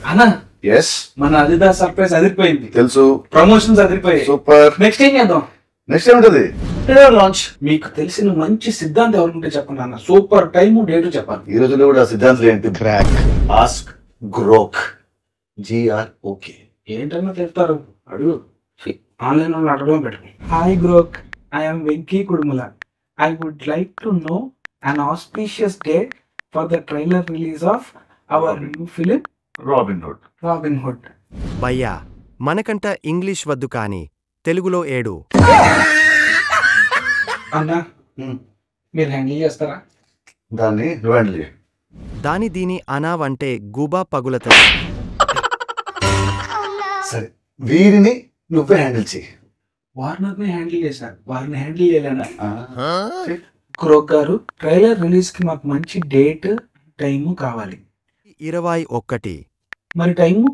అన్నా ఎస్ మన Adidas surprise అదిరిపోయింది. తెలుసు. ప్రమోషన్స్ అదిరిపోయాయి. సూపర్. నెక్స్ట్ ఏం చేద్దాం? నెక్స్ట్ ఏముంటది? Trailer launch. మీకు తెలిసిన మంచి సిద్ధాంతం ఎవరుంటే చెప్పండి అన్న. సూపర్ టైము డేటు చెప్పాలి. ఈ రోజుల్లో కూడా సిద్ధాంతం ఏంటి? Grok, ask, Grok, GROK. ఏంటన్నా చెప్తారు? అడుగు. ఆన్లైన్ లో అడగడం better. Hi Grok, I'm Venky Kudumula. I would like to know an auspicious day for the trailer release of our new film robin hood. భయ్యా, మనకంట ఇంగ్లీష్ వద్దు కాని తెలుగులో ఏడు. అన్నా మీరు హ్యాండిల్ చేస్తారా? దాన్ని నువ్వు హ్యాండిల్ చేయి. దాని దీని అనావంటే గుబా పగులతది. సరే, వీరిని నువ్వే హ్యాండిల్ చేయి. వార్నర్ని హ్యాండిల్ చేశారు, వారిని హ్యాండిల్ చేయలేనా? క్రోక్ గారు, ట్రైలర్ రిలీజ్ కి మాకు మంచి డేట్ టైము కావాలి. 21. మరి టైము?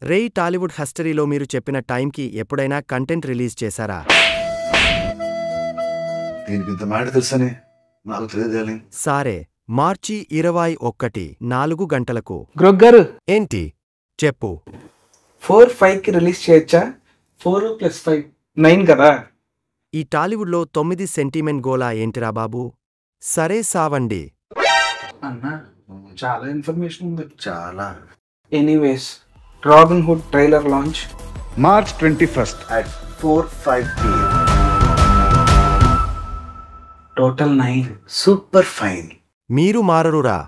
రేయ్, టాలీవుడ్ హిస్టరీలో మీరు చెప్పిన టైంకి ఎప్పుడైనా కంటెంట్ రిలీజ్ చేశారా? దీనికి ఇంత మాట తెలుసని నాకు తెలియజేయాలి. సారే, మార్చి 21 4 గంటలకు. క్రోక్ గారు, ఏంటి చెప్పు. 4-5కి రిలీజ్ చేయొచ్చా? 4+5 9 కదా. ఈ టాలీవుడ్లో 9 సెంటిమెంట్ గోలా ఏంటిరా బాబు? సరే సావండి. అన్నా చాలా ఇన్ఫర్మేషన్ ఉంది. చాలా. Anyways, robin hood trailer launch March 21st at 4:05 PM. Total 9. Super fine. మీరు మారరురా.